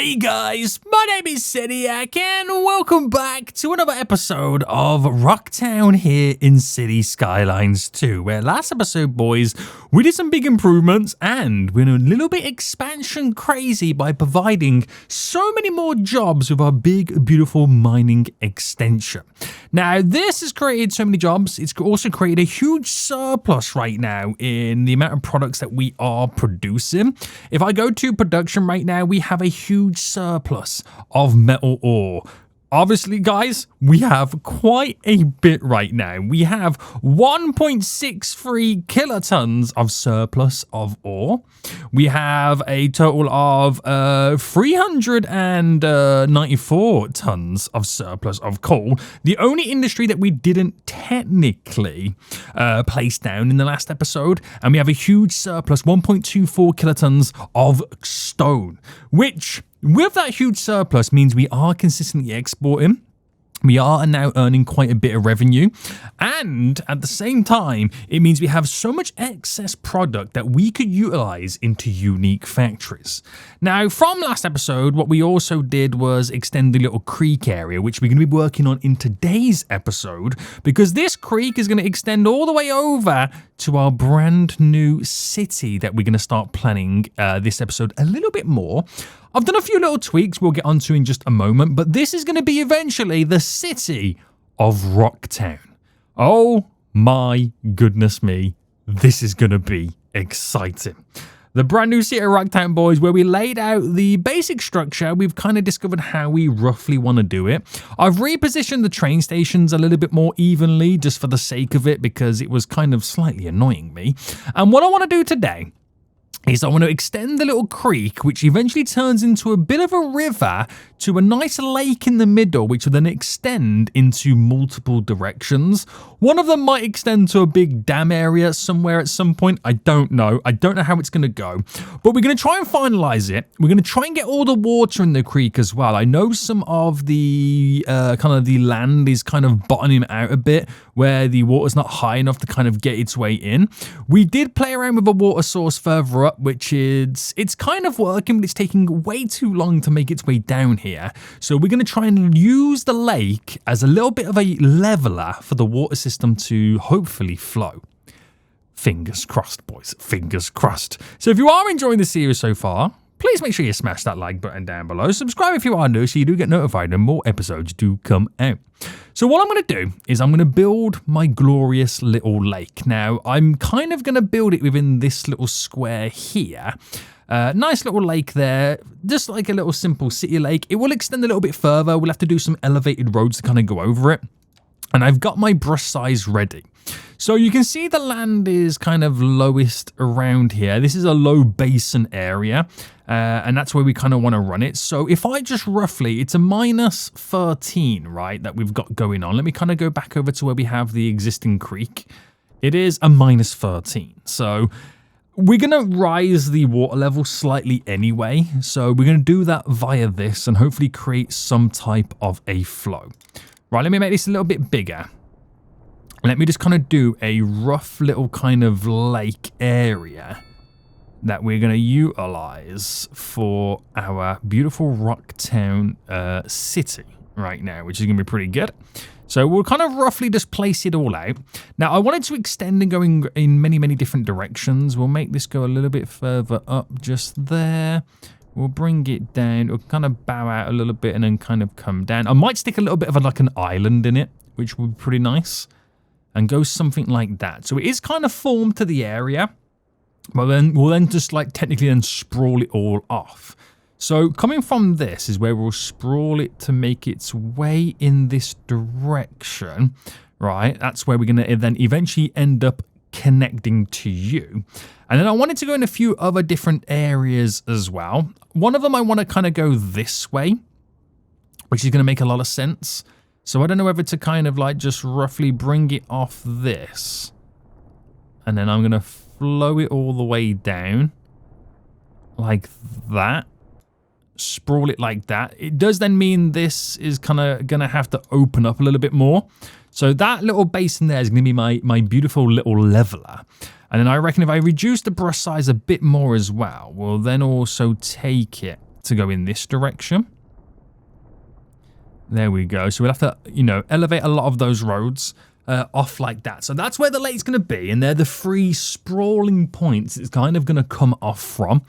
Hey guys, my name is Seniac and welcome back to another episode of RockTown here in City Skylines 2, where last episode, boys, we did some big improvements and we're a little bit expansion crazy by providing so many more jobs with our big, beautiful mining extension. Now, this has created so many jobs. It's also created a huge surplus right now in the amount of products that we are producing. If I go to production right now, we have a huge surplus of metal ore. Obviously, guys, we have quite a bit right now. We have 1.63 kilotons of surplus of ore. We have a total of 394 tons of surplus of coal. The only industry that we didn't technically place down in the last episode. And we have a huge surplus, 1.24 kilotons of stone, which with that huge surplus means we are consistently exporting. We are now earning quite a bit of revenue, and at the same time, it means we have so much excess product that we could utilize into unique factories. Now, from last episode, what we also did was extend the little creek area, which we're going to be working on in today's episode, because this creek is going to extend all the way over to our brand new city that we're going to start planning this episode a little bit more. I've done a few little tweaks we'll get onto in just a moment, but this is going to be eventually the city of RockTown. Oh my goodness me, this is going to be exciting. The brand new city of RockTown, boys, where we laid out the basic structure. We've kind of discovered how we roughly want to do it. I've repositioned the train stations a little bit more evenly just for the sake of it because it was kind of slightly annoying me. And what I want to do today is I want to extend the little creek, which eventually turns into a bit of a river, to a nice lake in the middle, which will then extend into multiple directions. One of them might extend to a big dam area somewhere at some point. I don't know. I don't know how it's going to go, but we're going to try and finalize it. We're going to try and get all the water in the creek as well. I know some of the the land is kind of bottoming out a bit, where the water's not high enough to kind of get its way in. We did play around with a water source further up, which is, it's kind of working, but it's taking way too long to make its way down here. So we're going to try and use the lake as a little bit of a leveler for the water system to hopefully flow. Fingers crossed, boys. Fingers crossed. So if you are enjoying the series so far, please make sure you smash that like button down below. Subscribe if you are new so you do get notified when more episodes do come out. So what I'm going to do is I'm going to build my glorious little lake. Now, I'm kind of going to build it within this little square here. Nice little lake there, just like a little simple city lake. It will extend a little bit further. We'll have to do some elevated roads to kind of go over it. And I've got my brush size ready. So you can see the land is kind of lowest around here. This is a low basin area, and that's where we kind of want to run it. So if I just roughly, it's a minus 13, right, that we've got going on. Let me kind of go back over to where we have the existing creek. It is a minus 13. So we're going to rise the water level slightly anyway. So we're going to do that via this and hopefully create some type of a flow. Right, let me make this a little bit bigger. Let me just kind of do a rough little kind of lake area that we're going to utilize for our beautiful RockTown city right now, which is going to be pretty good. So we'll kind of roughly just place it all out. Now, I wanted to extend and go in many, many different directions. We'll make this go a little bit further up just there. We'll bring it down. We'll kind of bow out a little bit and then kind of come down. I might stick a little bit of like an island in it, which would be pretty nice. And go something like that. So it is kind of formed to the area. But then we'll then just like technically then sprawl it all off. So coming from this is where we'll sprawl it to make its way in this direction. Right? That's where we're going to then eventually end up connecting to you. And then I wanted to go in a few other different areas as well. One of them I want to kind of go this way, which is going to make a lot of sense. So I don't know whether to kind of like just roughly bring it off this. And then I'm going to flow it all the way down. Like that. Sprawl it like that. It does then mean this is kind of going to have to open up a little bit more. So that little basin there is going to be my beautiful little leveler. And then I reckon if I reduce the brush size a bit more as well, we'll then also take it to go in this direction. There we go. So we'll have to, you know, elevate a lot of those roads off like that. So that's where the lake's going to be. And they're the 3 sprawling points it's kind of going to come off from.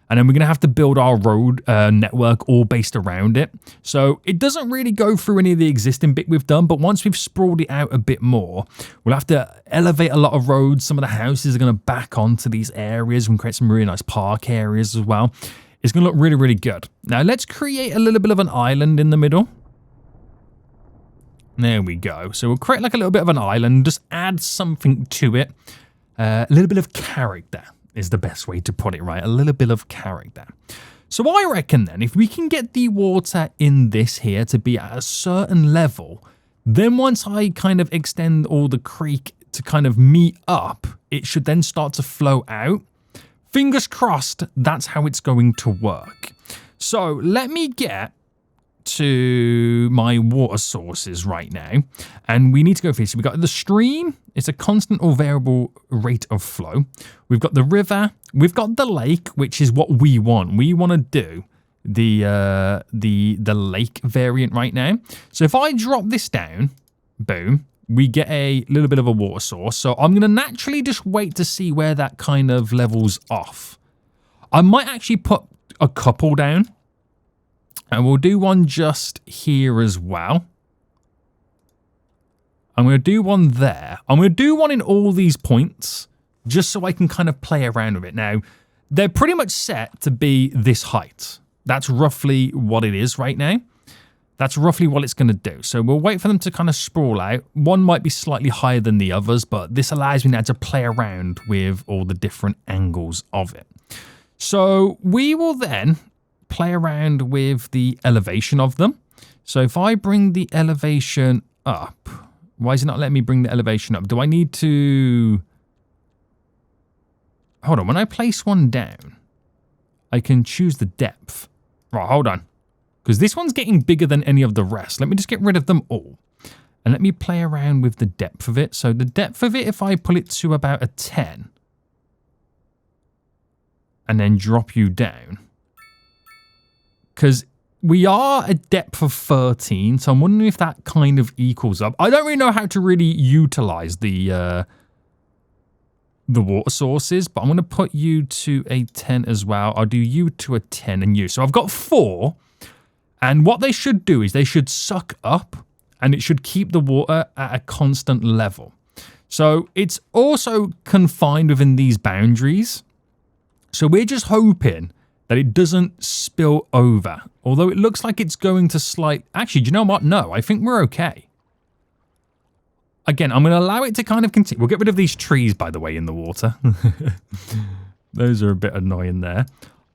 And then we're going to have to build our road network all based around it. So it doesn't really go through any of the existing bit we've done. But once we've sprawled it out a bit more, we'll have to elevate a lot of roads. Some of the houses are going to back onto these areas and create some really nice park areas as well. It's going to look really, really good. Now let's create a little bit of an island in the middle. There we go. So we'll create like a little bit of an island, just add something to it. A little bit of character is the best way to put it, right? A little bit of character. So I reckon then if we can get the water in this here to be at a certain level, then once I kind of extend all the creek to kind of meet up, it should then start to flow out. Fingers crossed, that's how it's going to work. So let me get to my water sources right now, and we need to go through. So we've got the stream, it's a constant or variable rate of flow. We've got the river, we've got the lake, which is what we want. We want to do the lake variant right now. So if I drop this down, boom, we get a little bit of a water source. So I'm going to naturally just wait to see where that kind of levels off. I might actually put a couple down. And we'll do one just here as well. I'm going to do one there. I'm going to do one in all these points, just so I can kind of play around with it. Now, they're pretty much set to be this height. That's roughly what it is right now. That's roughly what it's going to do. So we'll wait for them to kind of sprawl out. One might be slightly higher than the others, but this allows me now to play around with all the different angles of it. So we will then play around with the elevation of them. So if I bring the elevation up, why is it not letting me bring the elevation up? Do I need to... Hold on, when I place one down, I can choose the depth. Right, hold on. Because this one's getting bigger than any of the rest. Let me just get rid of them all. And let me play around with the depth of it. So the depth of it, if I pull it to about a 10, and then drop you down, because we are a depth of 13, so I'm wondering if that kind of equals up. I don't really know how to really utilize the water sources, but I'm going to put you to a 10 as well. I'll do you to a 10 and you. So I've got 4, and what they should do is they should suck up, and it should keep the water at a constant level. So it's also confined within these boundaries. So we're just hoping that it doesn't spill over. Although it looks like it's going to Actually, do you know what? No, I think we're okay. Again, I'm going to allow it to kind of continue. We'll get rid of these trees, by the way, in the water. Those are a bit annoying there.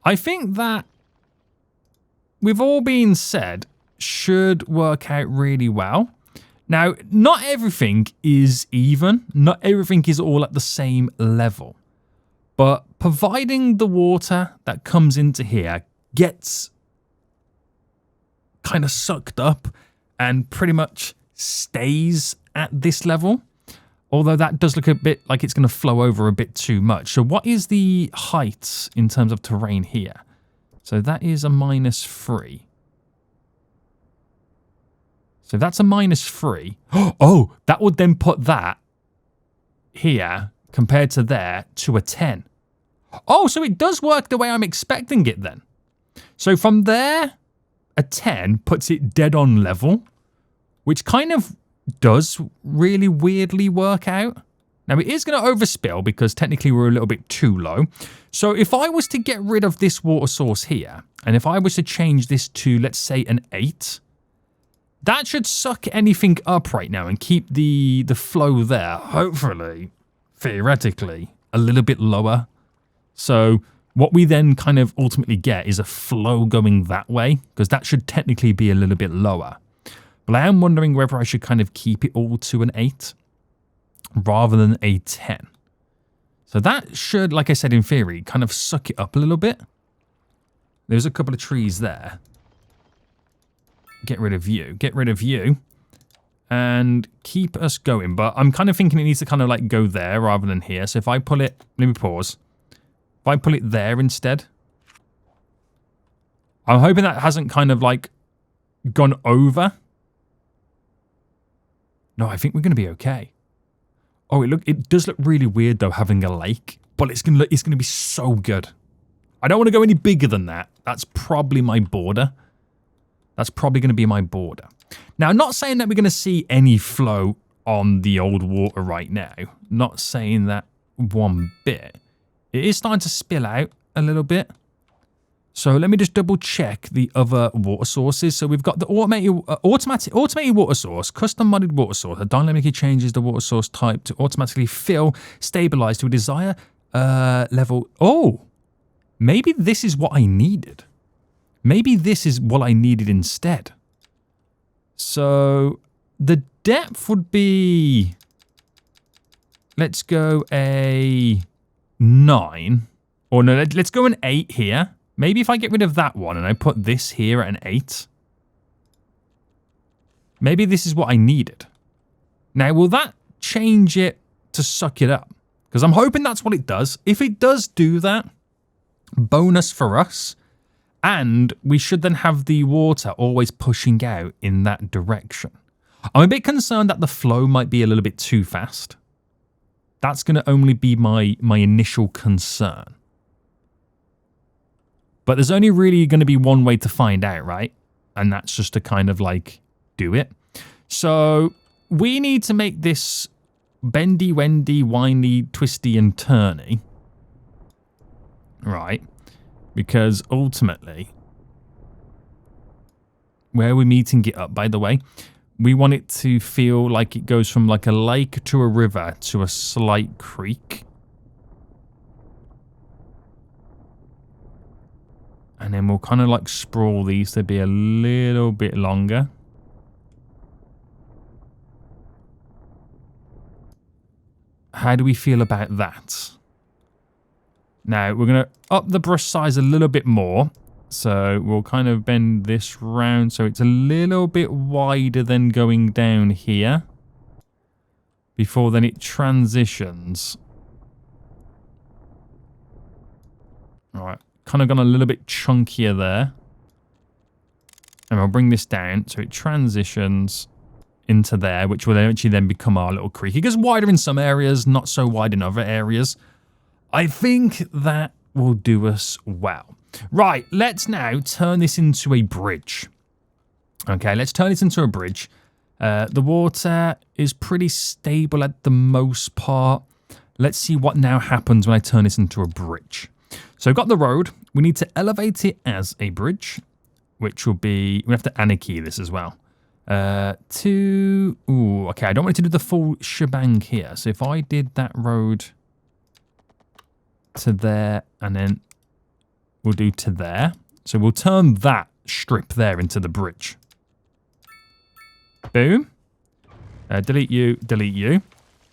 I think that, with all being said, should work out really well. Now, not everything is even. Not everything is all at the same level. But providing the water that comes into here gets kind of sucked up and pretty much stays at this level, although that does look a bit like it's going to flow over a bit too much. So what is the height in terms of terrain here? So that is a -3. So that's a -3. Oh, that would then put that here compared to there to a 10. Oh, so it does work the way I'm expecting it then. So from there, a 10 puts it dead on level, which kind of does really weirdly work out. Now, it is going to overspill because technically we're a little bit too low. So if I was to get rid of this water source here, and if I was to change this to, let's say, an 8, that should suck anything up right now and keep the flow there, hopefully, theoretically, a little bit lower. So what we then kind of ultimately get is a flow going that way, because that should technically be a little bit lower. But I am wondering whether I should kind of keep it all to an 8 rather than a 10. So that should, like I said, in theory, kind of suck it up a little bit. There's a couple of trees there. Get rid of you. Get rid of you. And keep us going. But I'm kind of thinking it needs to kind of like go there rather than here. So if I pull it, let me pause. If I pull it there instead, I'm hoping that hasn't kind of like gone over. No, I think we're going to be okay. Oh, it does look really weird though, having a lake, but it's going to be so good. I don't want to go any bigger than that. That's probably my border. That's probably going to be my border. Now, I'm not saying that we're going to see any flow on the old water right now. Not saying that one bit. It is starting to spill out a little bit. So let me just double check the other water sources. So we've got the automated water source, custom modded water source that dynamically changes the water source type to automatically fill, stabilize to a desired level. Oh, maybe this is what I needed. Maybe this is what I needed instead. So the depth would be, let's go a 9. Or no, let's go an 8 here. Maybe if I get rid of that one and I put this here at an 8. Maybe this is what I needed. Now, will that change it to suck it up? Because I'm hoping that's what it does. If it does do that, bonus for us. And we should then have the water always pushing out in that direction. I'm a bit concerned that the flow might be a little bit too fast. That's going to only be my initial concern. But there's only really going to be one way to find out, right? And that's just to kind of like do it. So we need to make this bendy, wendy, windy, twisty, and turny. Right. Because ultimately, where we're meeting it up, by the way, we want it to feel like it goes from like a lake to a river to a slight creek. And then we'll kind of like sprawl these to be a little bit longer. How do we feel about that? Now, we're going to up the brush size a little bit more. So we'll kind of bend this round so it's a little bit wider than going down here. Before then it transitions. All right. Kind of gone a little bit chunkier there. And we'll bring this down so it transitions into there, which will eventually then become our little creek. It gets wider in some areas, not so wide in other areas. I think that will do us well. Right, let's now turn this into a bridge. Okay, let's turn this into a bridge. The water is pretty stable at the most part. Let's see what now happens when I turn this into a bridge. So we've got the road. We need to elevate it as a bridge, which will be... We have to anarchy this as well. Ooh, okay, I don't want it to do the full shebang here. So if I did that road to there, and then we'll do to there. So we'll turn that strip there into the bridge. Boom. Delete you, delete you.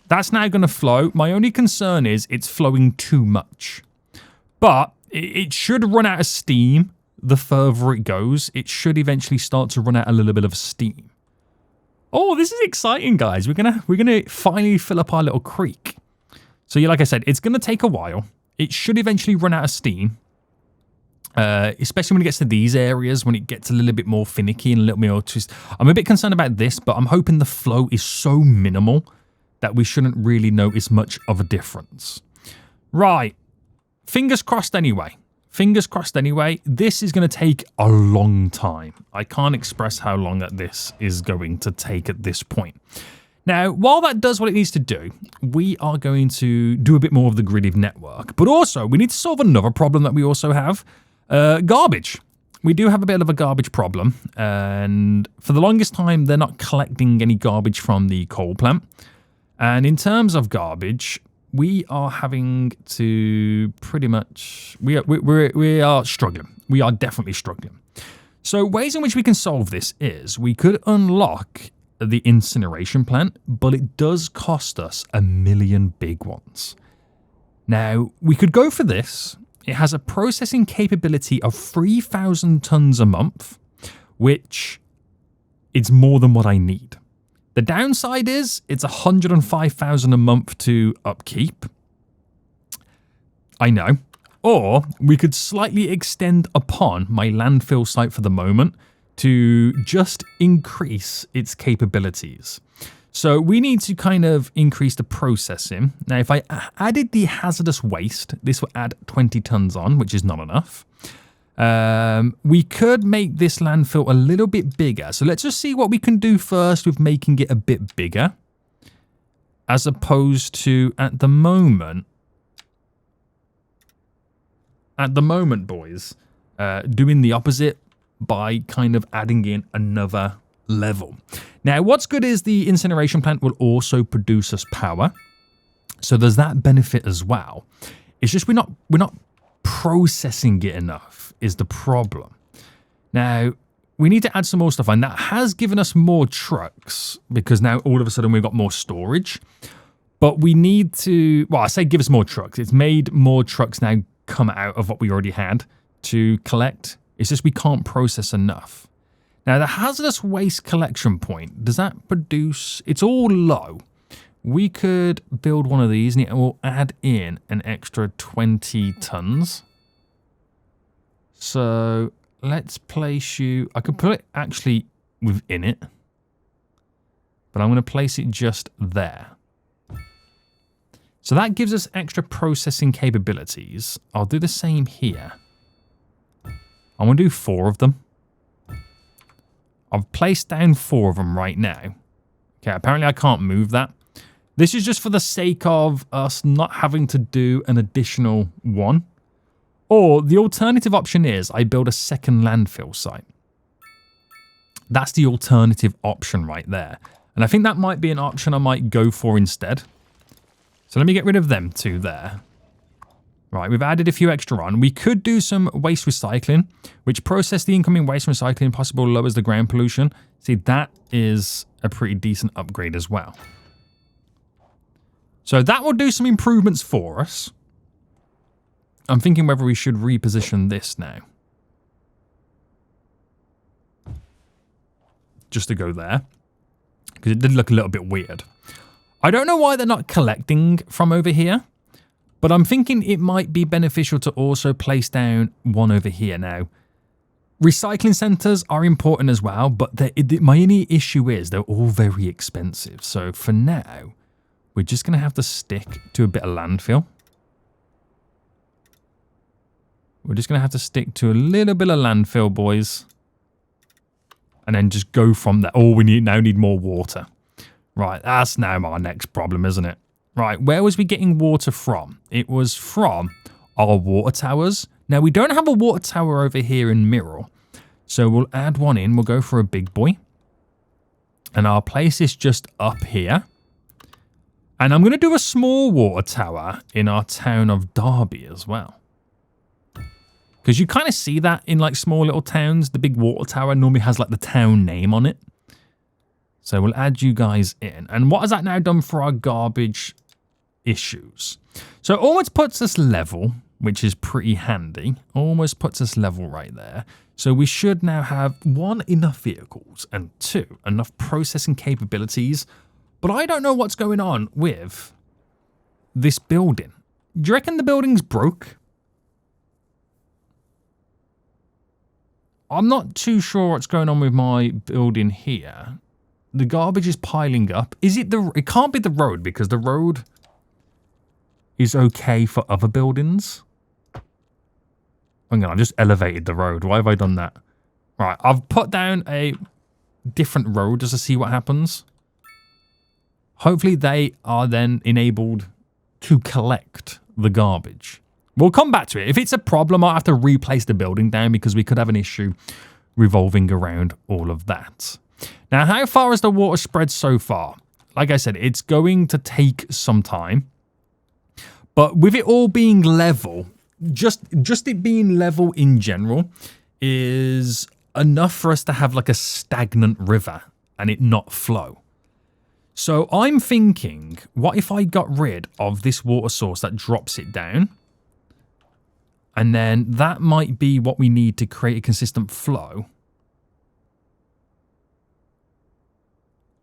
That's now going to flow. My only concern is it's flowing too much. But it should run out of steam the further it goes. It should eventually start to run out a little bit of steam. Oh, this is exciting, guys. We're gonna finally fill up our little creek. So yeah, like I said, it's gonna take a while. It should eventually run out of steam. Especially when it gets to these areas, when it gets a little bit more finicky and a little bit more twist. I'm a bit concerned about this, but I'm hoping the flow is so minimal that we shouldn't really notice much of a difference. Right. Fingers crossed anyway. Fingers crossed anyway. This is going to take a long time. I can't express how long that this is going to take at this point. Now, while that does what it needs to do, we are going to do a bit more of the gridded network. But also, we need to solve another problem that we also have. Garbage. We do have a bit of a garbage problem. And for the longest time, they're not collecting any garbage from the coal plant. And in terms of garbage, we are having to pretty much... We are struggling. We are definitely struggling. So ways in which we can solve this is we could unlock the incineration plant, but it does cost us 1 million big ones. Now, we could go for this. It has a processing capability of 3,000 tons a month, which is more than what I need. The downside is it's 105,000 a month to upkeep. I know. Or we could slightly extend upon my landfill site for the moment to just increase its capabilities. So we need to kind of increase the processing. Now, if I added the hazardous waste, this will add 20 tons on, which is not enough. We could make this landfill a little bit bigger. So let's just see what we can do first with making it a bit bigger. As opposed to at the moment, boys, doing the opposite by kind of adding in another level. Now, what's good is the incineration plant will also produce us power. So there's that benefit as well. It's just we're not processing it enough is the problem. Now, we need to add some more stuff, and that has given us more trucks because now all of a sudden we've got more storage. But we need to, well, I say give us more trucks. It's made more trucks now come out of what we already had to collect. It's just we can't process enough. Now, the hazardous waste collection point, does that produce, it's all low. We could build one of these and it will add in an extra 20 tons. So let's place you, I could put it actually within it, but I'm going to place it just there. So that gives us extra processing capabilities. I'll do the same here. I'm going to do 4 of them. I've placed down 4 of them right now. Okay, apparently I can't move that. This is just for the sake of us not having to do an additional one. Or the alternative option is I build a second landfill site. That's the alternative option right there. And I think that might be an option I might go for instead. So let me get rid of them 2 there. Right, we've added a few extra on. We could do some waste recycling, which process the incoming waste recycling possible lowers the ground pollution. See, that is a pretty decent upgrade as well. So that will do some improvements for us. I'm thinking whether we should reposition this now. Just to go there. Because it did look a little bit weird. I don't know why they're not collecting from over here. But I'm thinking it might be beneficial to also place down one over here now. Recycling centres are important as well, but my only issue is they're all very expensive. So for now, we're just going to have to stick to a bit of landfill. We're just going to have to stick to a little bit of landfill, boys. And then just go from there. Oh, we now need more water. Right, that's now our next problem, isn't it? Right, where was we getting water from? It was from our water towers. Now, we don't have a water tower over here in Mirror. So we'll add one in. We'll go for a big boy. And I'll place this just up here. And I'm going to do a small water tower in our town of Derby as well. Because you kind of see that in like small little towns. The big water tower normally has like the town name on it. So we'll add you guys in. And what has that now done for our garbage issues? So it almost puts us level, which is pretty handy. Almost puts us level right there. So we should now have 1, enough vehicles, and 2, enough processing capabilities. But I don't know what's going on with this building. Do you reckon the building's broke? I'm not too sure what's going on with my building here. The garbage is piling up. Is it it can't be the road, because the road is okay for other buildings. Hang on, I've just elevated the road. Why have I done that? Right, I've put down a different road just to see what happens. Hopefully they are then enabled to collect the garbage. We'll come back to it. If it's a problem, I'll have to replace the building down because we could have an issue revolving around all of that. Now, how far has the water spread so far? Like I said, it's going to take some time. But with it all being level, just it being level in general is enough for us to have like a stagnant river and it not flow. So I'm thinking, what if I got rid of this water source that drops it down? And then that might be what we need to create a consistent flow.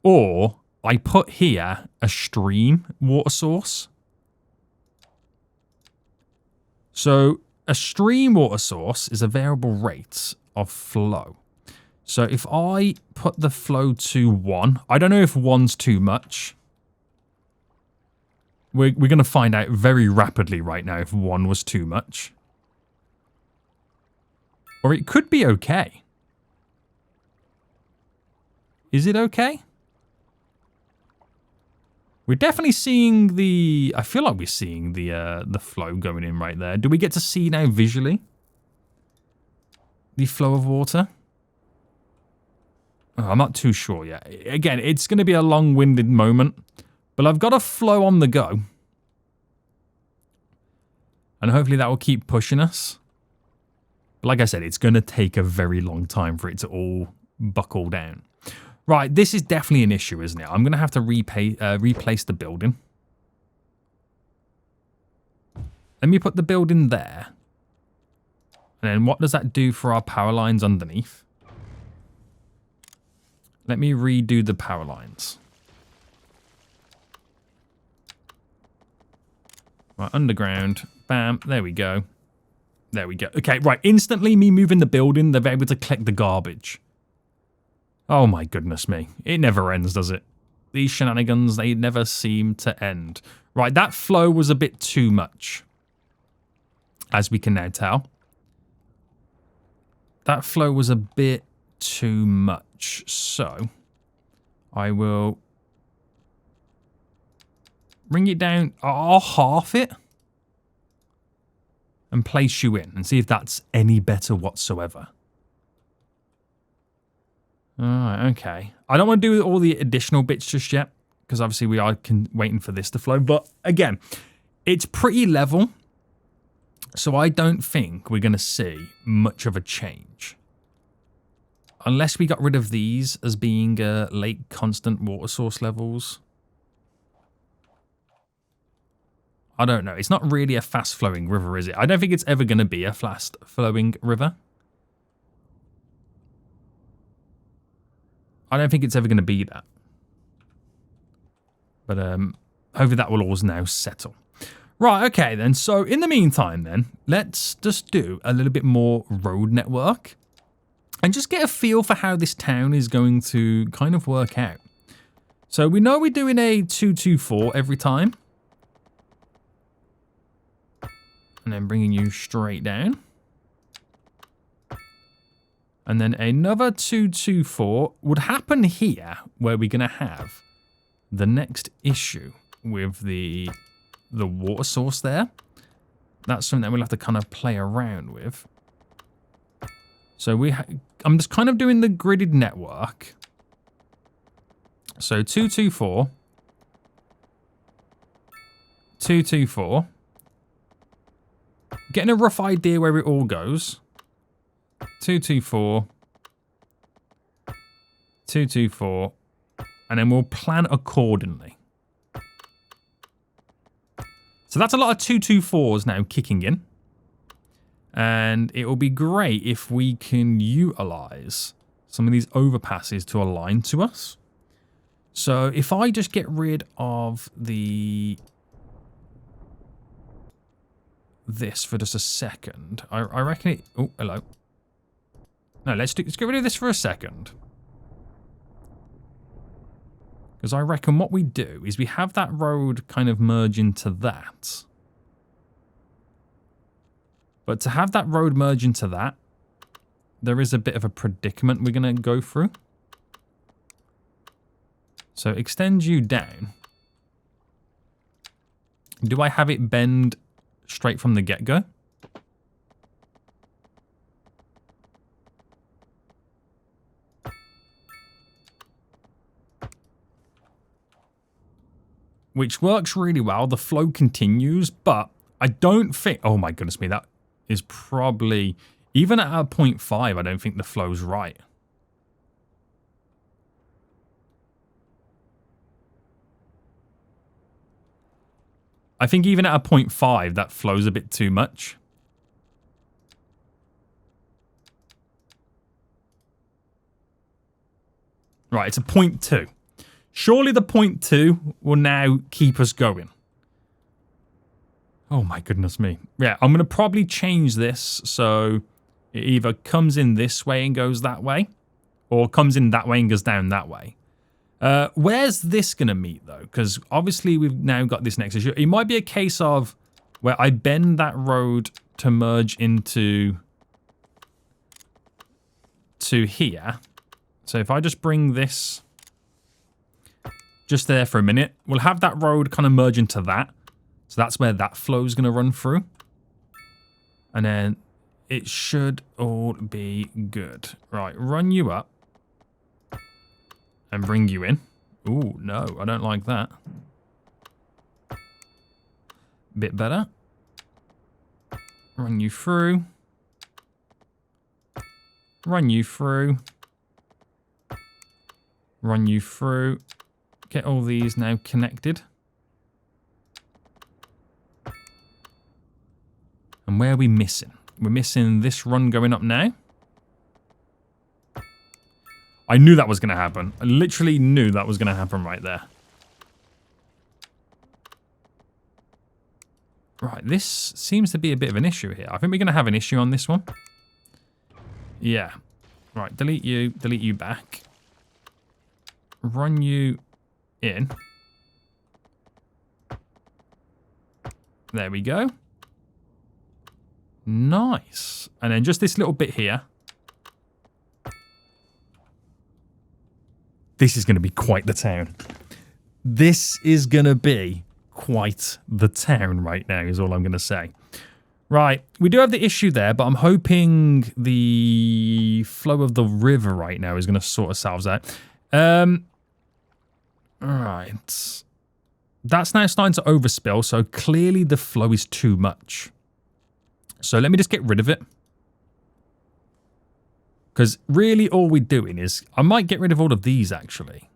Or I put here a stream water source. So a stream water source is a variable rate of flow. So if I put the flow to 1, I don't know if 1's too much. We're going to find out very rapidly right now if 1 was too much. Or it could be okay. Is it okay? We're definitely seeing the... I feel like we're seeing the flow going in right there. Do we get to see now visually the flow of water? Oh, I'm not too sure yet. Again, it's going to be a long-winded moment, but I've got a flow on the go. And hopefully that will keep pushing us. But like I said, it's going to take a very long time for it to all buckle down. Right, this is definitely an issue, isn't it? I'm going to have to replace the building. Let me put the building there. And then what does that do for our power lines underneath? Let me redo the power lines. Right, underground. Bam, there we go. There we go. Okay, right, instantly me moving the building, they're able to collect the garbage. Oh my goodness me. It never ends, does it? These shenanigans, they never seem to end. Right, that flow was a bit too much. As we can now tell. That flow was a bit too much. So, I will bring it down. I'll half it. And place you in. And see if that's any better whatsoever. Alright, okay. I don't want to do all the additional bits just yet, because obviously we are waiting for this to flow. But again, it's pretty level, so I don't think we're going to see much of a change. Unless we got rid of these as being lake constant water source levels. I don't know. It's not really a fast-flowing river, is it? I don't think it's ever going to be a fast-flowing river. I don't think it's ever going to be that. But hopefully that will always now settle. Right, okay then. So in the meantime then, let's just do a little bit more road network. And just get a feel for how this town is going to kind of work out. So we know we're doing a 224 every time. And then bringing you straight down. And then another 224 would happen here, where we're going to have the next issue with the water source there. That's something that we'll have to kind of play around with. So I'm just kind of doing the gridded network. So 224. 224. Getting a rough idea where it all goes. 224. 224. And then we'll plan accordingly. So that's a lot of 224s now kicking in. And it will be great if we can utilize some of these overpasses to align to us. So if I just get rid of this for just a second, I reckon it... Oh, hello. No, let's get rid of this for a second. Because I reckon what we do is we have that road kind of merge into that. But to have that road merge into that, there is a bit of a predicament we're going to go through. So extend you down. Do I have it bend straight from the get-go? Which works really well. The flow continues, but I don't think... Oh my goodness me, that is probably... Even at a 0.5, I don't think the flow's right. I think even at a 0.5, that flow's a bit too much. Right, it's a 0.2. Surely the 0.2 will now keep us going. Oh my goodness me. Yeah, I'm going to probably change this so it either comes in this way and goes that way, or comes in that way and goes down that way. Where's this going to meet, though? Because obviously we've now got this next issue. It might be a case of where I bend that road to merge into here. So if I just bring this just there for a minute, we'll have that road kind of merge into that. So that's where that flow is going to run through. And then it should all be good. Right, run you up. And bring you in. Ooh, no, I don't like that. Bit better. Run you through. Run you through. Run you through. Get all these now connected. And where are we missing? We're missing this run going up now. I knew that was going to happen. I literally knew that was going to happen right there. Right, this seems to be a bit of an issue here. I think we're going to have an issue on this one. Yeah. Right, delete you back. Run you in. There we go. Nice. And then just this little bit here. This is going to be quite the town. This is going to be quite the town right now, is all I'm going to say. Right, we do have the issue there, but I'm hoping the flow of the river right now is going to sort ourselves out. Right. That's now starting to overspill, so clearly the flow is too much. So let me just get rid of it. Because really all we're doing is, I might get rid of all of these actually.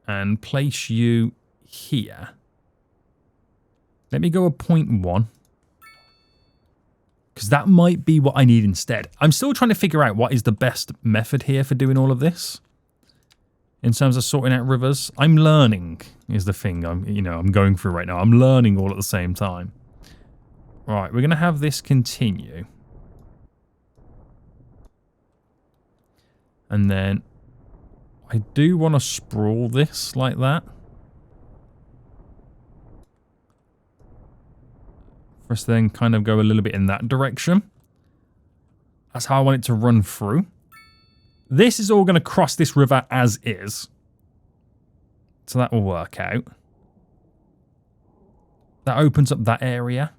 And place you here. Let me go a 0.1. Because that might be what I need instead. I'm still trying to figure out what is the best method here for doing all of this. In terms of sorting out rivers. I'm learning is the thing I'm going through right now. I'm learning all at the same time. Right, we're going to have this continue. And then I do want to sprawl this like that. For us to then kind of go a little bit in that direction. That's how I want it to run through. This is all going to cross this river as is. So that will work out. That opens up that area.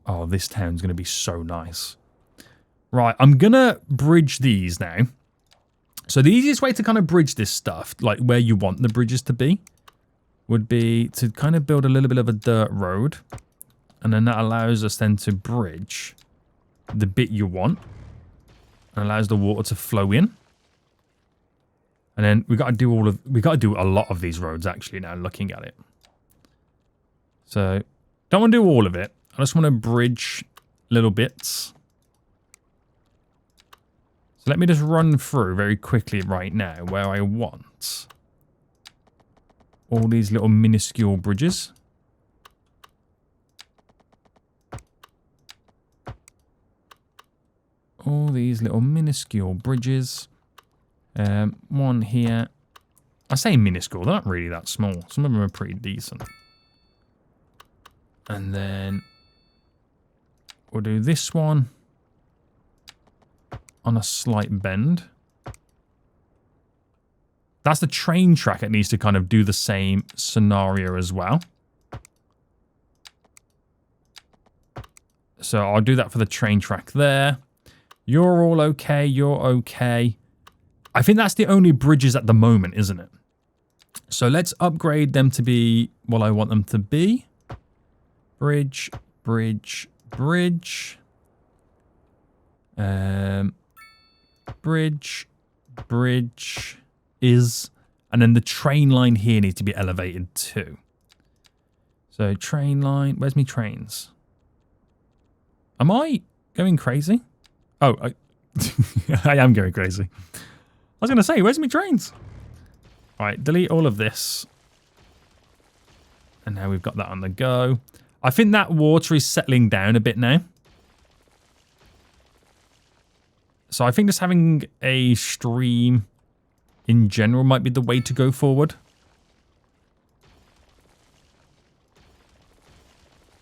Oh, this town's going to be so nice. Right, I'm going to bridge these now. So the easiest way to kind of bridge this stuff, like where you want the bridges to be, would be to kind of build a little bit of a dirt road. And then that allows us then to bridge the bit you want. And allows the water to flow in. And then we got to do a lot of these roads actually now, looking at it. So don't want to do all of it. I just want to bridge little bits. So let me just run through very quickly right now where I want all these little minuscule bridges. All these little minuscule bridges. One here. I say minuscule, they're not really that small. Some of them are pretty decent. And then we'll do this one on a slight bend. That's the train track. It needs to kind of do the same scenario as well. So I'll do that for the train track there. You're all okay. You're okay. I think that's the only bridges at the moment, isn't it? So let's upgrade them to be what I want them to be. Bridge, bridge, bridge. Bridge, bridge is. And then the train line here needs to be elevated too. So train line, where's my trains? Am I going crazy? Oh, I am going crazy. I was going to say, where's my trains? All right, delete all of this. And now we've got that on the go. I think that water is settling down a bit now. So I think just having a stream in general might be the way to go forward.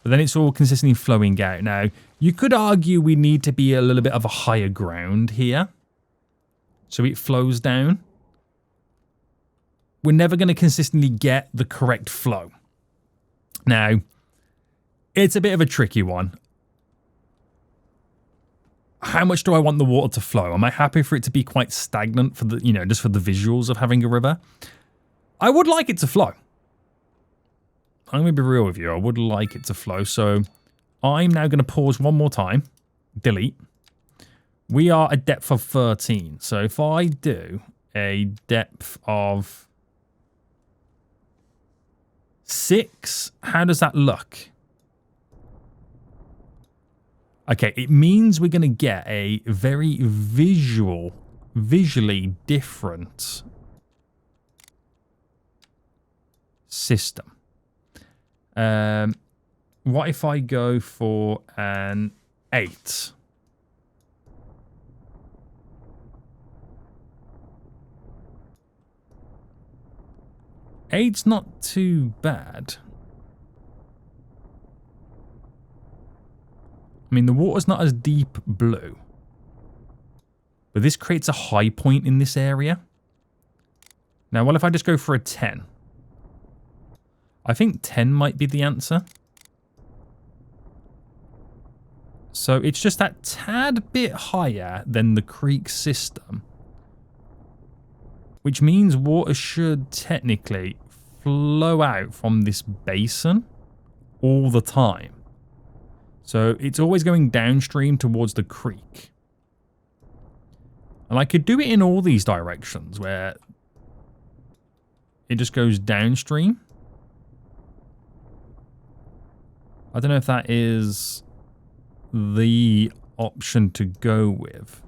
But then it's all consistently flowing out. Now, you could argue we need to be a little bit of a higher ground here. So it flows down. We're never going to consistently get the correct flow. Now, it's a bit of a tricky one. How much do I want the water to flow? Am I happy for it to be quite stagnant for the, you know, just for the visuals of having a river? I would like it to flow. I'm going to be real with you. I would like it to flow. So I'm now going to pause one more time. Delete. We are a depth of 13. So if I do a depth of 6, how does that look? Okay, it means we're going to get a very visually different system. What if I go for an 8? Eight's not too bad. I mean, the water's not as deep blue. But this creates a high point in this area. Now, what if I just go for a 10? I think 10 might be the answer. So it's just that tad bit higher than the creek system. Which means water should technically flow out from this basin all the time. So it's always going downstream towards the creek. And I could do it in all these directions where it just goes downstream. I don't know if that is the option to go with.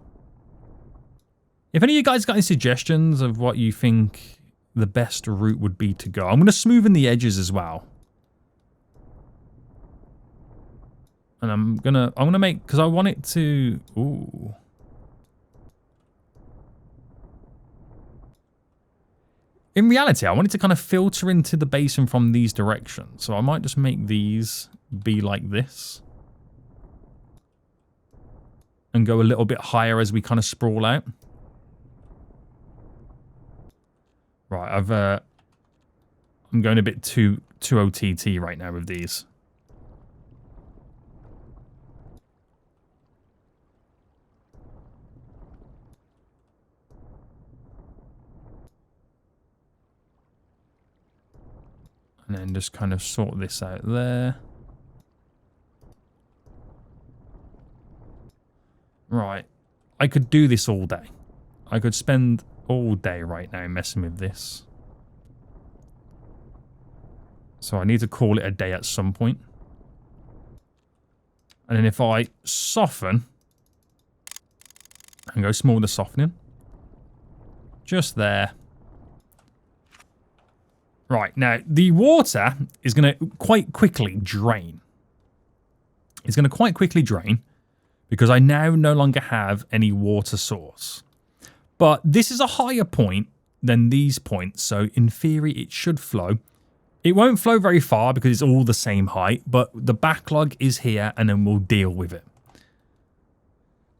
If any of you guys got any suggestions of what you think the best route would be to go, I'm going to smoothen the edges as well. And I'm gonna make, because I want it to, ooh. In reality, I want it to kind of filter into the basin from these directions. So I might just make these be like this. And go a little bit higher as we kind of sprawl out. Right, I'm going a bit too OTT right now with these. And then just kind of sort this out there. Right. I could do this all day. I could spend all day right now messing with this. So I need to call it a day at some point. And then if I soften and go smaller softening. Just there. Right, now, the water is going to quite quickly drain. It's going to quite quickly drain because I now no longer have any water source. But this is a higher point than these points, so in theory it should flow. It won't flow very far because it's all the same height, but the backlog is here and then we'll deal with it.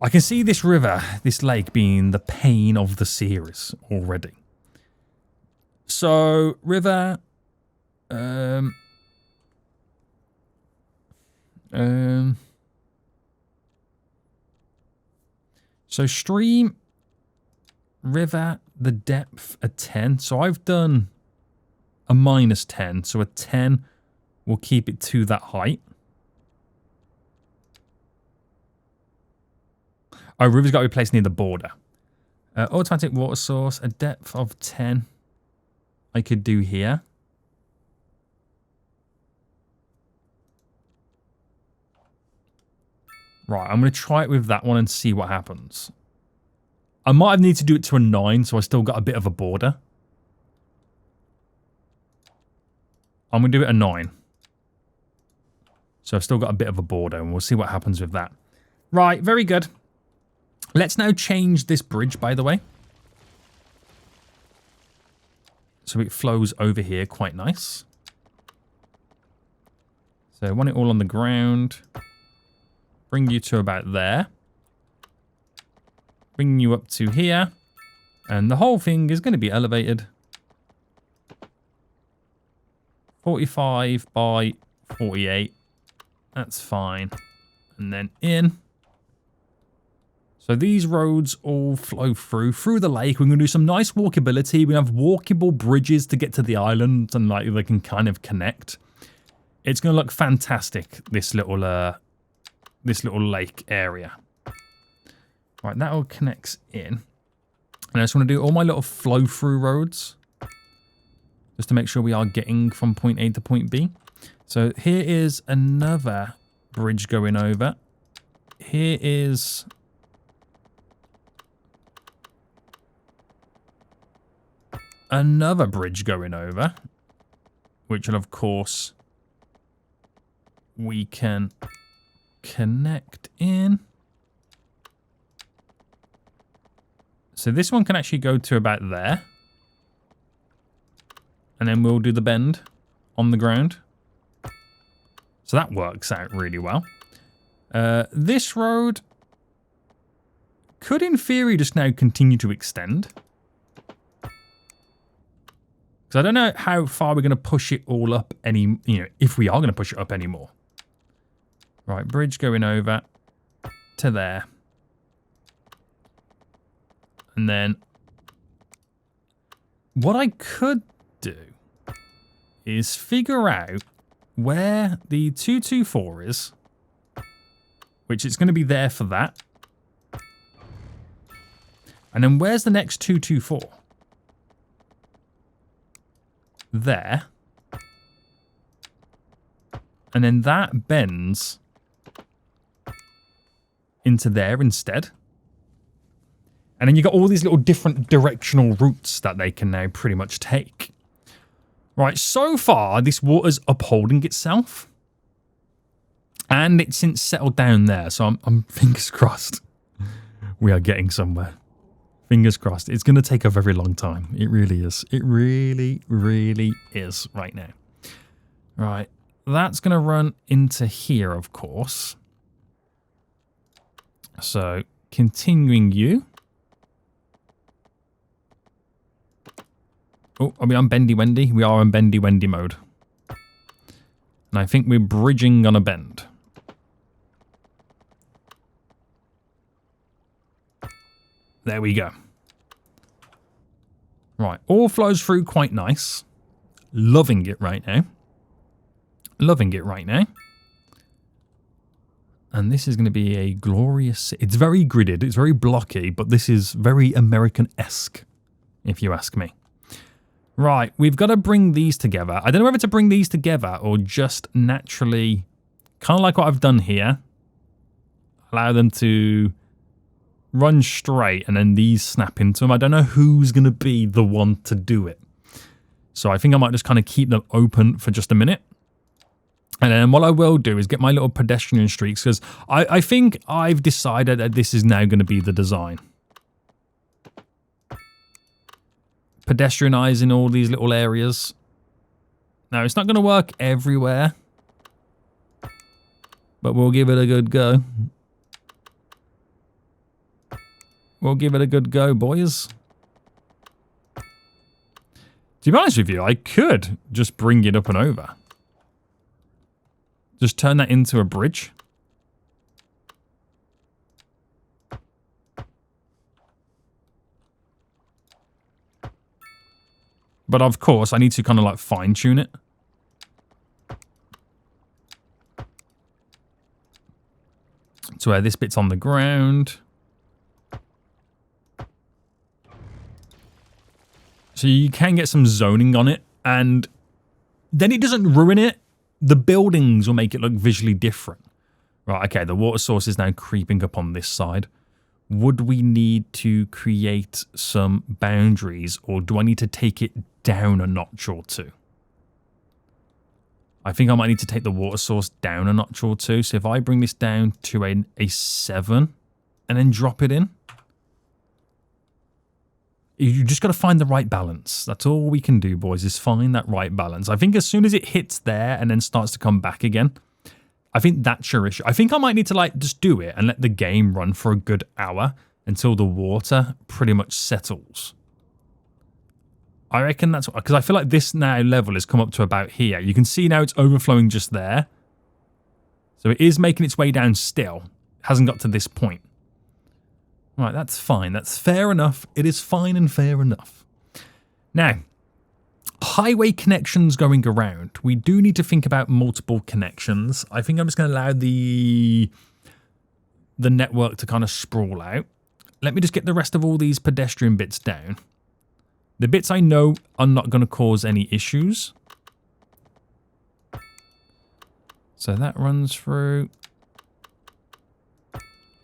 I can see this river, this lake, being the pain of the series already. So, river, so stream, river, the depth, a 10. So I've done a -10. So a 10 will keep it to that height. Oh, river's got to be placed near the border. Automatic water source, a depth of 10. I could do here. Right, I'm going to try it with that one and see what happens. I might need to do it to a 9, so I still got a bit of a border. I'm going to do it a 9. So I've still got a bit of a border, and we'll see what happens with that. Right, very good. Let's now change this bridge, by the way. So it flows over here, quite nice. So I want it all on the ground. Bring you to about there. Bring you up to here. And the whole thing is going to be elevated. 45 by 48. That's fine. And then in. So these roads all flow through the lake. We're going to do some nice walkability. We have walkable bridges to get to the island, and like they can kind of connect. It's going to look fantastic, this little lake area. Right, that all connects in. And I just want to do all my little flow-through roads, just to make sure we are getting from point A to point B. So here is another bridge going over. Here is another bridge going over, which will, of course, we can connect in. So this one can actually go to about there. And then we'll do the bend on the ground. So that works out really well. This road could, in theory, just now continue to extend. Because I don't know how far we're going to push it all up if we are going to push it up anymore. Right, bridge going over to there. And then what I could do is figure out where the 224 is, which is going to be there for that. And then where's the next 224? There. And then that bends into there instead. And then you got all these little different directional routes that they can now pretty much take. Right, so far, this water's upholding itself. And it's since settled down there, so I'm fingers crossed. We are getting somewhere. Fingers crossed. It's going to take a very long time. It really is. It really, really is right now. Right, that's going to run into here, of course. So, continuing you. Oh, are we on Bendy Wendy? We are on Bendy Wendy mode. And I think we're bridging on a bend. There we go. Right, all flows through quite nice. Loving it right now. Loving it right now. And this is going to be a glorious... It's very gridded, it's very blocky, but this is very American-esque, if you ask me. Right, we've got to bring these together. I don't know whether to bring these together or just naturally, kind of like what I've done here, allow them to run straight and then these snap into them. I don't know who's going to be the one to do it. So I think I might just kind of keep them open for just a minute. And then what I will do is get my little pedestrian streaks, because I think I've decided that this is now going to be the design. Pedestrianizing all these little areas. Now, it's not going to work everywhere, but we'll give it a good go. We'll give it a good go, boys. To be honest with you, I could just bring it up and over. Just turn that into a bridge. But of course, I need to kind of like fine tune it. So where this bit's on the ground. So you can get some zoning on it, and then it doesn't ruin it. The buildings will make it look visually different. Right, okay, the water source is now creeping up on this side. Would we need to create some boundaries, or do I need to take it down a notch or two? I think I might need to take the water source down a notch or two. So if I bring this down to a 7 and then drop it in. You just got to find the right balance. That's all we can do, boys, is find that right balance. I think as soon as it hits there and then starts to come back again, I think that's your issue. I think I might need to like just do it and let the game run for a good hour until the water pretty much settles. I reckon that's because I feel like this now level has come up to about here. You can see now it's overflowing just there. So it is making its way down still. It hasn't got to this point. Right, that's fine. That's fair enough. It is fine and fair enough. Now, highway connections going around. We do need to think about multiple connections. I think I'm just going to allow the network to kind of sprawl out. Let me just get the rest of all these pedestrian bits down. The bits I know are not going to cause any issues. So that runs through.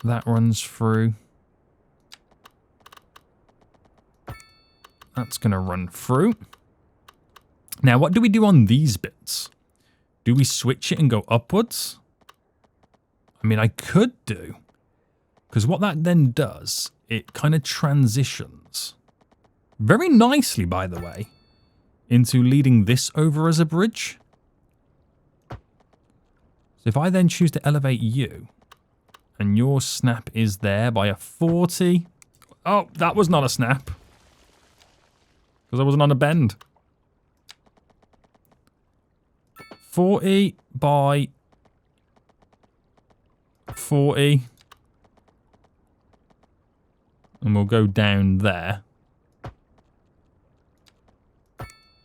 That runs through. That's going to run through. Now, what do we do on these bits? Do we switch it and go upwards? I mean, I could do. Because what that then does, it kind of transitions. Very nicely, by the way, into leading this over as a bridge. So if I then choose to elevate you, and your snap is there by a 40. Oh, that was not a snap. Because I wasn't on a bend. 40 by 40. And we'll go down there.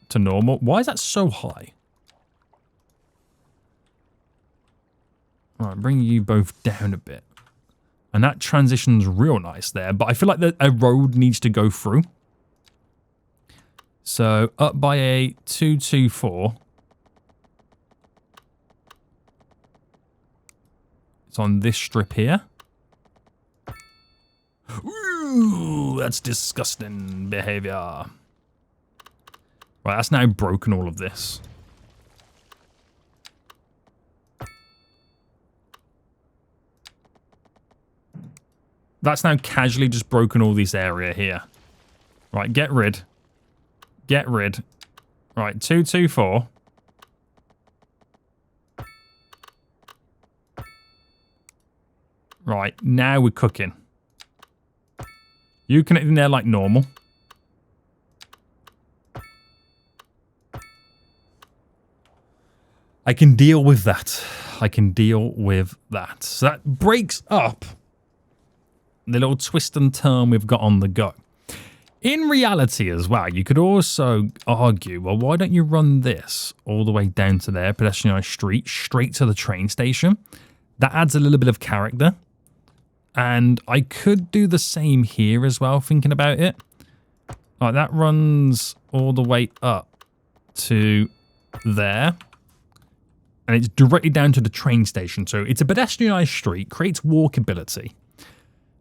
To normal. Why is that so high? Alright, bring you both down a bit. And that transition's real nice there. But I feel like a road needs to go through. So up by a 224. It's on this strip here. Ooh, that's disgusting behavior. Right, that's now broken all of this. That's now casually just broken all this area here. Right, get rid. Get rid. Right, 224. Right, now we're cooking. You connect in there like normal. I can deal with that. I can deal with that. So that breaks up the little twist and turn we've got on the go. In reality as well, you could also argue, well, why don't you run this all the way down to there, pedestrianised street, straight to the train station? That adds a little bit of character. And I could do the same here as well, thinking about it. Like that runs all the way up to there. And it's directly down to the train station. So it's a pedestrianised street, creates walkability.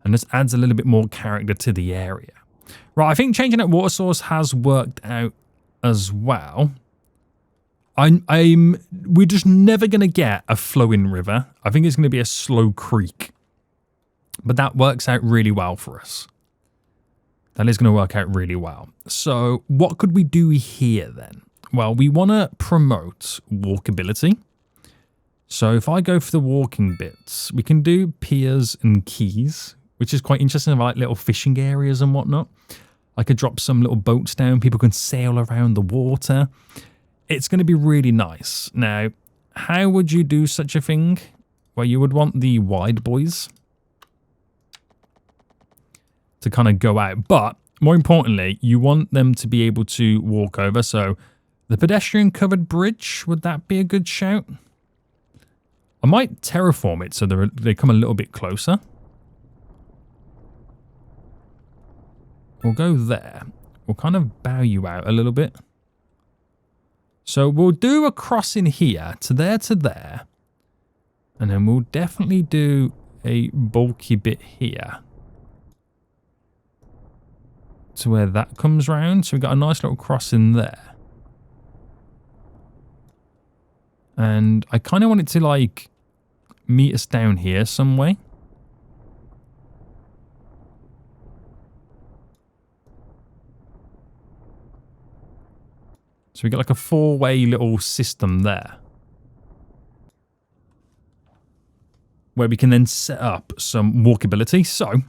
And just adds a little bit more character to the area. Right, I think changing that water source has worked out as well. We're just never going to get a flowing river. I think it's going to be a slow creek. But that works out really well for us. That is going to work out really well. So what could we do here then? Well, we want to promote walkability. So if I go for the walking bits, we can do piers and quays, which is quite interesting, like little fishing areas and whatnot. I could drop some little boats down. People can sail around the water. It's going to be really nice. Now, how would you do such a thing? Well, you would want the wide boys to kind of go out. But more importantly, you want them to be able to walk over. So the pedestrian covered bridge, would that be a good shout? I might terraform it so they come a little bit closer. We'll go there. We'll kind of bow you out a little bit. So we'll do a crossing here to there. And then we'll definitely do a bulky bit here. To where that comes round. So we've got a nice little crossing there. And I kind of want it to, like, meet us down here some way. So we got like a 4-way little system there. Where we can then set up some walkability. So,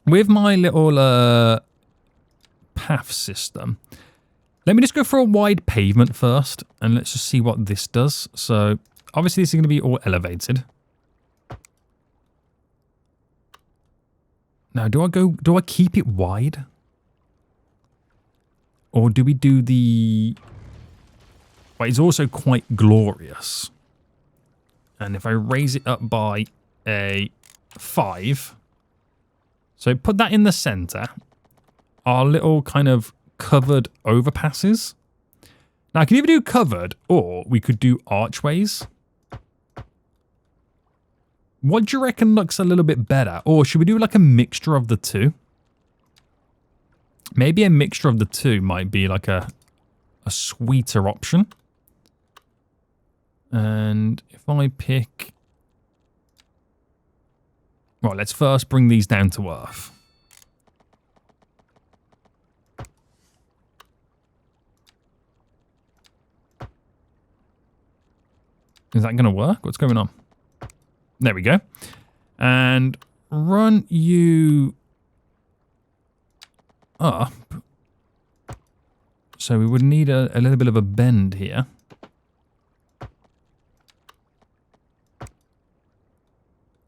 with my little path system, let me just go for a wide pavement first. And let's just see what this does. So, obviously this is going to be all elevated. Now, do I keep it wide? Or do we do the... Well, it's also quite glorious. And if I raise it up by a 5... So put that in the center. Our little kind of covered overpasses. Now, I can either do covered or we could do archways. What do you reckon looks a little bit better? Or should we do like a mixture of the two? Maybe a mixture of the two might be like a sweeter option. And if I pick... Right, let's first bring these down to earth. Is that going to work? What's going on? There we go. And run you... up. So we would need a little bit of a bend here.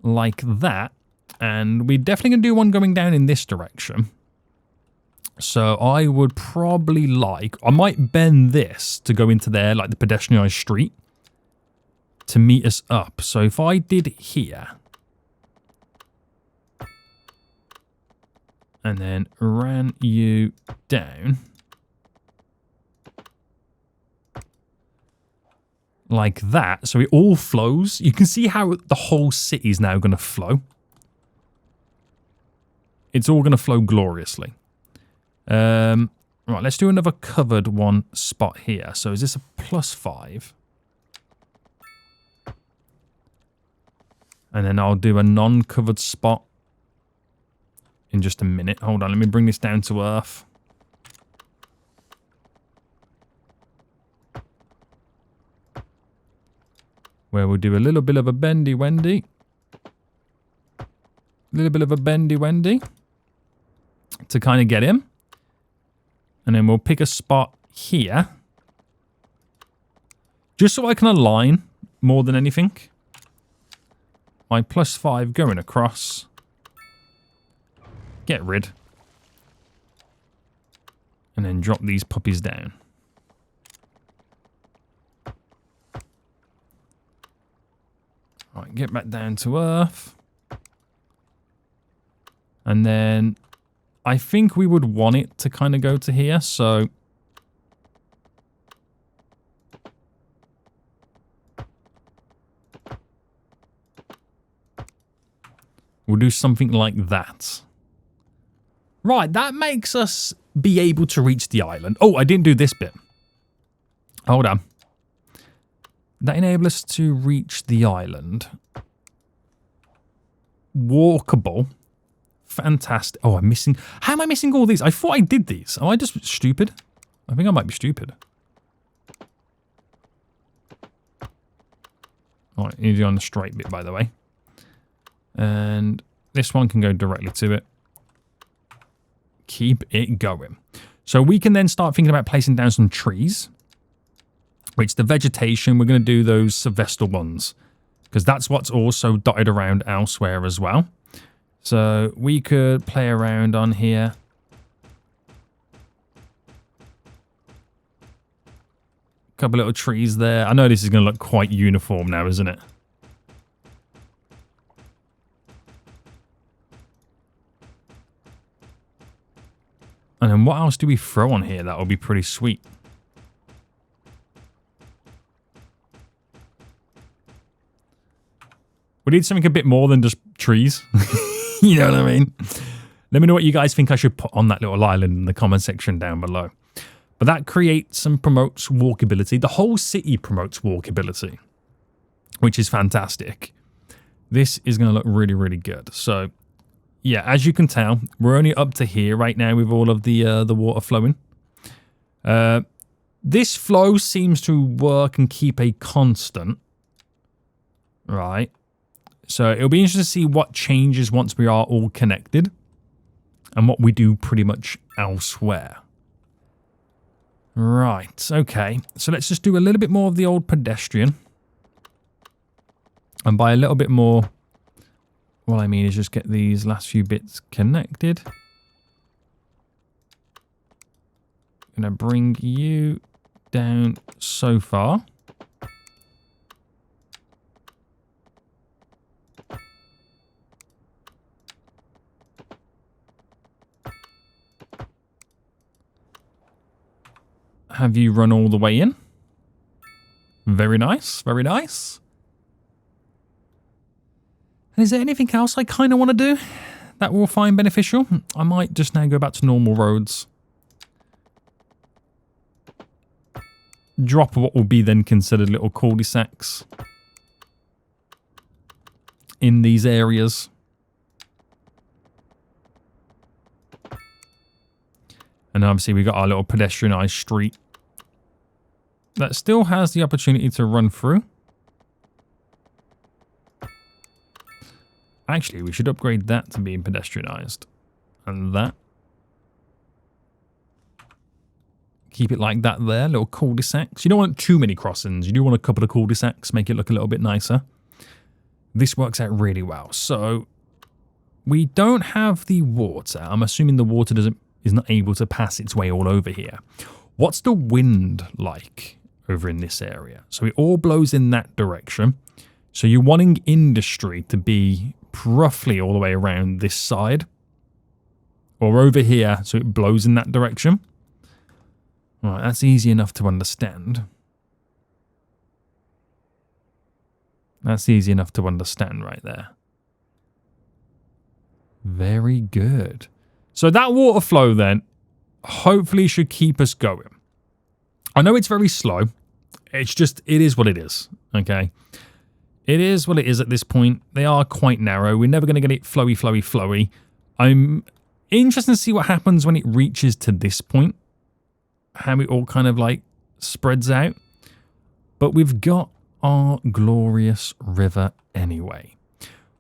Like that. And we're definitely going to do one going down in this direction. So I would probably like... I might bend this to go into there, like the pedestrianised street. To meet us up. So if I did here... And then ran you down. Like that. So it all flows. You can see how the whole city is now going to flow. It's all going to flow gloriously. Right, let's do another covered one spot here. So is this a +5? And then I'll do a non-covered spot. In just a minute. Hold on, let me bring this down to earth. Where we'll do a little bit of a bendy-wendy. A little bit of a bendy-wendy. To kind of get him. And then we'll pick a spot here. Just so I can align more than anything. My +5 going across. Get rid. And then drop these puppies down. Right, get back down to earth. And then I think we would want it to kind of go to here, so... We'll do something like that. Right, that makes us be able to reach the island. Oh, I didn't do this bit. Hold on. That enables us to reach the island. Walkable. Fantastic. Oh, I'm missing... How am I missing all these? I thought I did these. Am I just stupid? I think I might be stupid. Alright, easy on the straight bit, by the way. And this one can go directly to it. Keep it going. So we can then start thinking about placing down some trees. Which the vegetation, we're going to do those Sylvester ones. Because that's what's also dotted around elsewhere as well. So we could play around on here. Couple little trees there. I know this is going to look quite uniform now, isn't it? And then what else do we throw on here that will be pretty sweet? We need something a bit more than just trees. You know what I mean? Let me know what you guys think I should put on that little island in the comment section down below. But that creates and promotes walkability. The whole city promotes walkability, which is fantastic. This is going to look really, really good. So, yeah, as you can tell, we're only up to here right now with all of the water flowing. This flow seems to work and keep a constant. Right. So it'll be interesting to see what changes once we are all connected and what we do pretty much elsewhere. Right. Okay. So let's just do a little bit more of the old pedestrian. And by a little bit more, what I mean is just get these last few bits connected. I'm going to bring you down so far. Have you run all the way in? Very nice, very nice. And is there anything else I kind of want to do that we'll find beneficial? I might just now go back to normal roads. Drop what will be then considered little cul-de-sacs in these areas. And obviously we got our little pedestrianised street that still has the opportunity to run through. Actually, we should upgrade that to being pedestrianised. And that. Keep it like that there, little cul-de-sacs. You don't want too many crossings. You do want a couple of cul-de-sacs, make it look a little bit nicer. This works out really well. So, we don't have the water. I'm assuming the water is not able to pass its way all over here. What's the wind like over in this area? So it all blows in that direction. So you're wanting industry to be roughly all the way around this side. Or over here, so it blows in that direction. All right, that's easy enough to understand. That's easy enough to understand right there. Very good. So that water flow then, hopefully should keep us going. I know it's very slow. It's just, it is what it is, okay? It is what it is at this point. They are quite narrow. We're never going to get it flowy, flowy, flowy. I'm interested to see what happens when it reaches to this point. How it all kind of like spreads out. But we've got our glorious river anyway.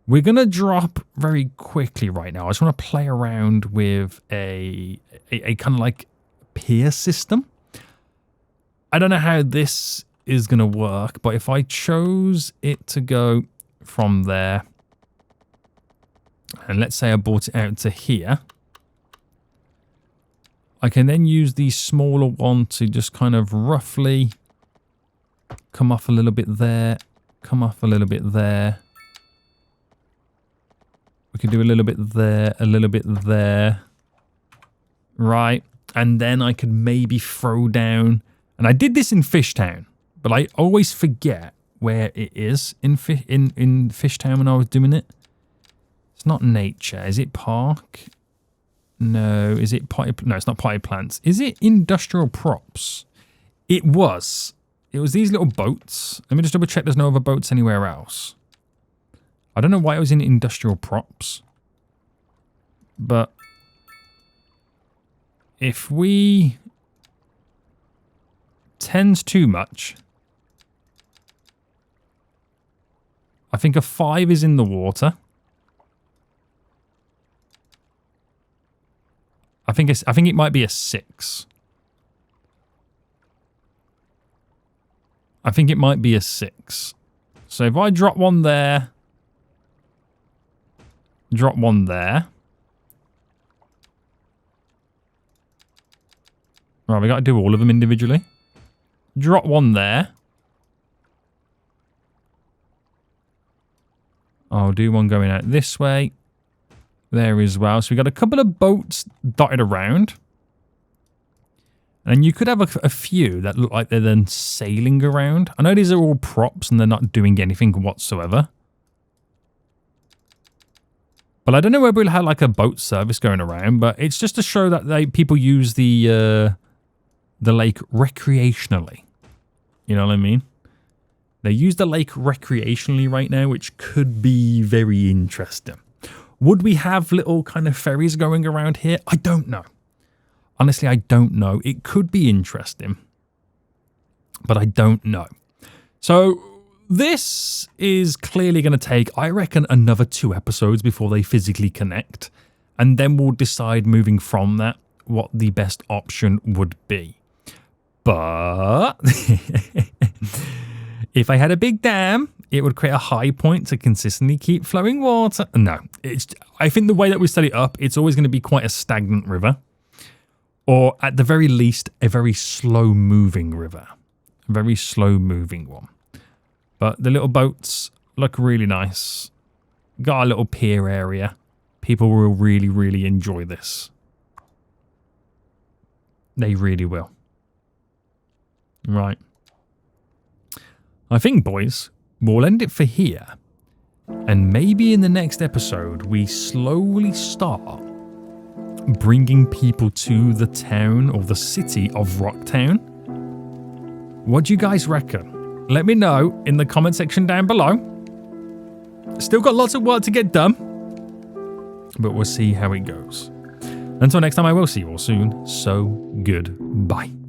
We're going to drop very quickly right now. I just want to play around with a kind of like pier system. I don't know how this is going to work, but if I chose it to go from there, and let's say I brought it out to here, I can then use the smaller one to just kind of roughly come off a little bit there, come off a little bit there. We can do a little bit there, a little bit there. Right. And then I could maybe throw down. And I did this in Fishtown, but I always forget where it is in Fishtown when I was doing it. It's not nature. Is it park? No. Is it potted? No, it's not potted plants. Is it industrial props? It was. It was these little boats. Let me just double check there's no other boats anywhere else. I don't know why it was in industrial props. But if we tends too much, I think a 5 is in the water. I think it might be a 6. I think it might be a 6. So if I drop one there, drop one there. Right, we got to do all of them individually. Drop one there. I'll do one going out this way. There as well. So we got a couple of boats dotted around. And you could have a few that look like they're then sailing around. I know these are all props and they're not doing anything whatsoever. But I don't know whether we'll have like a boat service going around, but it's just to show that people use the the lake recreationally. You know what I mean? They use the lake recreationally right now, which could be very interesting. Would we have little kind of ferries going around here? I don't know. Honestly, I don't know. It could be interesting, but I don't know. So this is clearly going to take, I reckon, another 2 episodes before they physically connect. And then we'll decide moving from that what the best option would be. But if I had a big dam, it would create a high point to consistently keep flowing water. No, I think the way that we set it up, it's always going to be quite a stagnant river. Or at the very least, a very slow-moving river. A very slow-moving one. But the little boats look really nice. Got a little pier area. People will really, really enjoy this. They really will. Right. I think, boys, we'll end it for here. And maybe in the next episode, we slowly start bringing people to the town or the city of RockTown. What do you guys reckon? Let me know in the comment section down below. Still got lots of work to get done, but we'll see how it goes. Until next time, I will see you all soon. So goodbye.